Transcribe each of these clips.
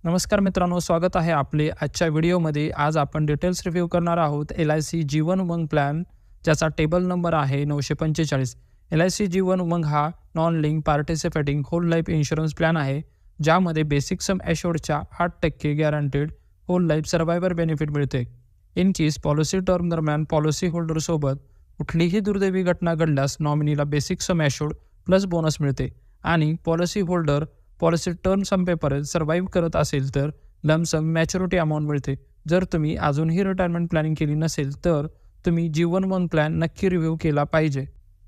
नमस्कार मित्रांनो, स्वागत आहे आपले आजच्या व्हिडिओमध्ये. आज आपण डिटेल्स रिव्ह्यू करणार आहोत LIC जीवन उमंग प्लॅन, ज्याचा टेबल नंबर आहे 945. LIC जीवन उमंग हा non link participating whole life insurance plan आहे, ज्यामध्ये बेसिक सम ॲश्योर्डच्या 8% guaranteed whole life survivor benefit मिळते. इन केस पॉलिसी टर्म दरम्यान पॉलिसी होल्डरसोबत कुठलीही दुर्दैवी घटना घडल्यास नॉमिनीला basic sum assured plus bonus मिळते आणि पॉलिसी होल्डर पॉलिसी टर्म संपेपर्यंत सर्व्हाइव्ह करत असेल तर लमसम मॅच्युरिटी अमाऊंट मिळते. जर तुम्ही अजूनही रिटायरमेंट प्लॅनिंग केली नसेल तर तुम्ही जीवन उमंग प्लॅन नक्की रिव्ह्यू केला पाहिजे.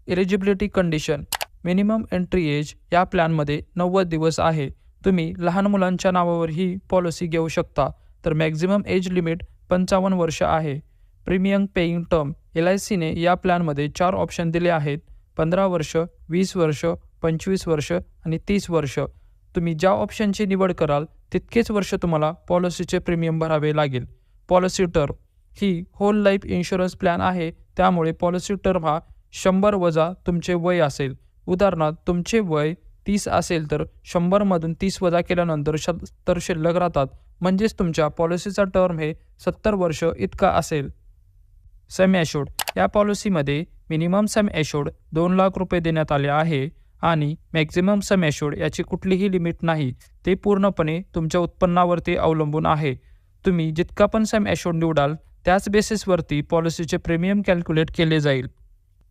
Eligibility condition. Minimum entry age या प्लॅनमध्ये 90 दिवस आहे. तुम्ही लहान मुलांच्या नावावर ही पॉलिसी घेऊ शकता, तर मॅक्झिमम एज लिमिट 55 वर्ष आहे. Premium paying term. LICने या प्लॅनमध्ये 4 ऑप्शन दिले आहेत: 15 वर्ष, 20 वर्ष, 25 वर्ष आणि 30 वर्ष. तुम्ही ज्या ऑप्शनची निवड कराल तितकेच वर्ष तुम्हाला पॉलिसीचे प्रीमियम भरावे लागेल. Policy term. ही होल लाईफ इन्शुरन्स प्लॅन आहे, त्यामुळे पॉलिसी टर्म हा 100 वजा तुमचे वय असेल. उदाहरणार्थ, तुमचे वय 30 असेल तर 100मधून 30 वजा केल्यानंतर 70 शिल्लक राहतात, म्हणजेच तुमच्या पॉलिसीचा टर्म हे 70 वर्ष इतका असेल. सम ॲश्योर्ड. या पॉलिसीमध्ये मिनिमम सम ॲश्योर्ड 2 लाख रुपये देण्यात आले आहे आणि मॅक्झिमम सम ॲश्योर्ड याची कुठलीही लिमिट नाही. ते पूर्णपणे तुमच्या उत्पन्नावरती अवलंबून आहे. तुम्ही जितका पण सम ॲश्योर्ड निवडाल त्याच बेसिसवरती पॉलिसीचे प्रीमियम कॅल्क्युलेट केले जाईल.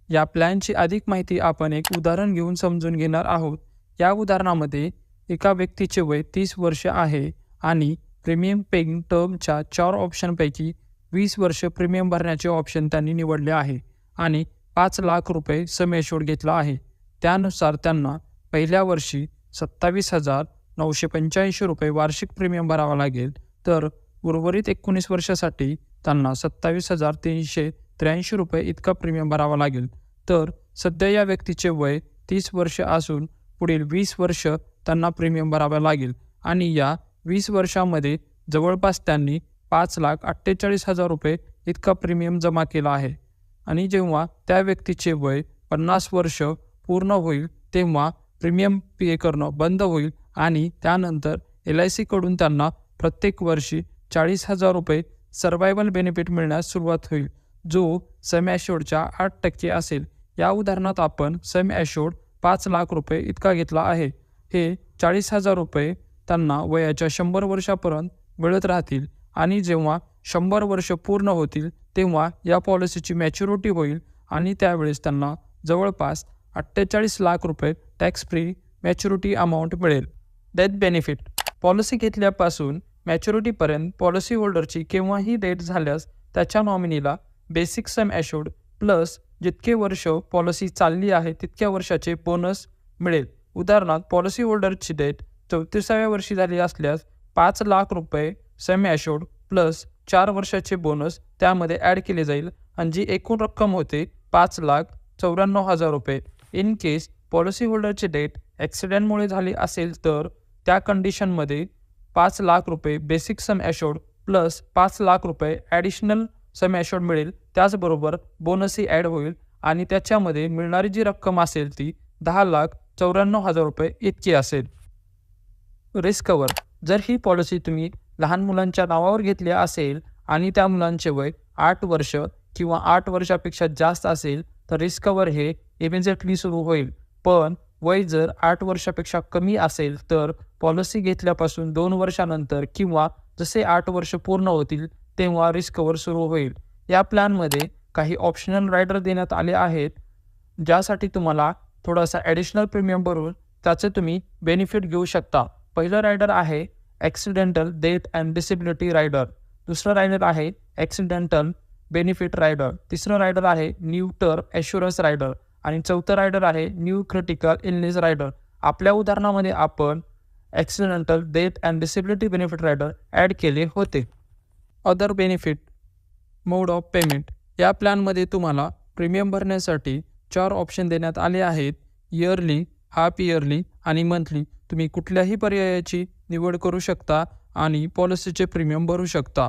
या प्लॅनची अधिक माहिती आपण एक उदाहरण घेऊन समजून घेणार आहोत. या उदाहरणामध्ये एका व्यक्तीचे वय 30 वर्ष आहे आणि प्रीमियम पेइंग टर्मच्या 4 ऑप्शनपैकी 20 वर्ष प्रीमियम भरण्याचे ऑप्शन त्यांनी निवडले आहे आणि 5 लाख रुपये सम ॲश्योर्ड घेतला आहे. त्यानुसार त्यांना पहिल्या वर्षी 27,985 रुपये वार्षिक प्रीमियम भरावा लागेल, तर उर्वरित 19 वर्षासाठी त्यांना 27,383 रुपये इतका प्रीमियम भरावा लागेल. तर सध्या या व्यक्तीचे वय 30 वर्ष असून पुढील 20 वर्ष त्यांना प्रीमियम भरावा लागेल आणि या 20 वर्षामध्ये जवळपास त्यांनी 5,48,000 रुपये इतका प्रीमियम जमा केला आहे. आणि जेव्हा त्या व्यक्तीचे वय 50 वर्ष पूर्ण होईल तेव्हा प्रीमियम पे करणं बंद होईल आणि त्यानंतर LICकडून त्यांना प्रत्येक वर्षी 40,000 रुपये सर्व्हायवल बेनिफिट मिळण्यास सुरुवात होईल, जो सम ॲश्योर्डच्या 8% असेल. या उदाहरणात आपण सम ॲश्योर्ड 5 लाख रुपये इतका घेतला आहे. हे 40,000 रुपये त्यांना वयाच्या 100 वर्षापर्यंत मिळत राहतील आणि जेव्हा 100 वर्ष पूर्ण होतील तेव्हा या पॉलिसीची मॅच्युरिटी होईल आणि त्यावेळेस त्यांना जवळपास 48 लाख रुपये टॅक्स फ्री मॅच्युरिटी अमाऊंट मिळेल. Death benefit. पॉलिसी घेतल्यापासून मॅच्युरिटीपर्यंत पॉलिसी होल्डरची केव्हाही डेथ झाल्यास त्याच्या नॉमिनीला बेसिक सम ॲश्योर्ड प्लस जितके वर्ष पॉलिसी चालली आहे तितक्या वर्षाचे बोनस मिळेल. उदाहरणार्थ, पॉलिसी होल्डरची डेथ 34व्या वर्षी झाली असल्यास 5 लाख रुपये सम ॲश्योर्ड प्लस 4 वर्षाचे बोनस त्यामध्ये ॲड केले जाईल आणि जी एकूण रक्कम होते 5,94,000 रुपये. इन केस पॉलिसी होल्डरची डेथ ॲक्सिडेंटमुळे झाली असेल तर त्या कंडिशनमध्ये 5 लाख रुपये basic sum assured plus 5 lakh रुपये ॲडिशनल सम ॲश्योर्ड मिळेल. त्याचबरोबर बोनसही ॲड होईल आणि त्याच्यामध्ये मिळणारी जी रक्कम असेल ती 10,94,000 रुपये इतकी असेल. Risk cover. जर ही पॉलिसी तुम्ही लहान मुलांच्या नावावर घेतली असेल आणि त्या मुलांचे वय 8 वर्ष किंवा 8 वर्षापेक्षा जास्त असेल तर रिस्क कव्हर हे इमिजिएटली सुरू होईल. पण वय जर 8 वर्षापेक्षा कमी असेल तर पॉलिसी घेतल्यापासून 2 वर्षानंतर किंवा जसे 8 वर्ष पूर्ण होतील तेव्हा रिस्क कव्हर सुरू होईल. या प्लॅनमध्ये काही ऑप्शनल रायडर देण्यात आले आहेत, ज्यासाठी तुम्हाला थोडासा ॲडिशनल प्रीमियम भरून त्याचे तुम्ही बेनिफिट घेऊ शकता. पहिलं रायडर आहे accidental death and disability rider. दुसरं रायडर आहे ॲक्सिडेंटल बेनिफिट रायडर. तिसरं रायडर आहे न्यू टर्म ॲश्युरन्स रायडर आणि चौथं रायडर आहे न्यू क्रिटिकल इलनेस रायडर. आपल्या उदाहरणामध्ये आपण accidental death and disability benefit rider add केले होते. Other benefit. Mode of payment. या प्लॅनमध्ये तुम्हाला प्रीमियम भरण्यासाठी 4 ऑप्शन देण्यात आले आहेत: इयरली, हाफ इयरली आणि मंथली. तुम्ही कुठल्याही पर्यायाची निवड करू शकता आणि पॉलिसीचे प्रीमियम भरू शकता.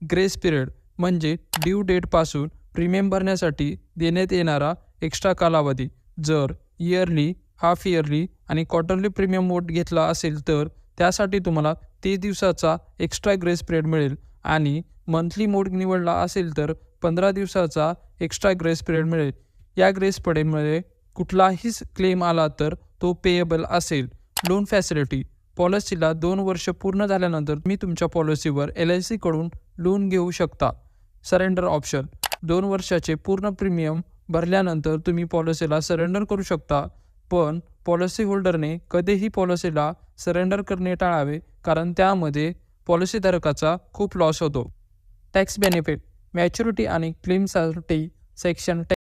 ग्रेस पिरियड म्हणजे ड्यू डेटपासून प्रीमियम भरण्यासाठी देण्यात येणारा एक्स्ट्रा कालावधी. जर इयरली, हाफ इयरली आणि क्वार्टरली प्रीमियम मोड घेतला असेल तर त्यासाठी तुम्हाला 30 दिवसाचा एक्स्ट्रा ग्रेस पिरियड मिळेल आणि मंथली मोड निवडला असेल तर 15 दिवसाचा एक्स्ट्रा ग्रेस पिरियड मिळेल. या ग्रेस पिरियडमध्ये कुठलाही क्लेम आला तर तो पेएबल असेल. Loan facility. पॉलिसीला 2 वर्ष पूर्ण झाल्यानंतर तुम्ही तुमच्या पॉलिसीवर LIC कडून लोन घेऊ शकता. Surrender option. 2 वर्षाचे पूर्ण प्रीमियम भरल्यानंतर तुम्ही पॉलिसीला सरेंडर करू शकता, पण पॉलिसी होल्डरने कधीही पॉलिसीला सरेंडर करणे टाळावे, कारण त्यामध्ये पॉलिसीधारकाचा खूप लॉस होतो. Tax benefit. मॅच्युरिटी आणि क्लेमसाठी सेक्शन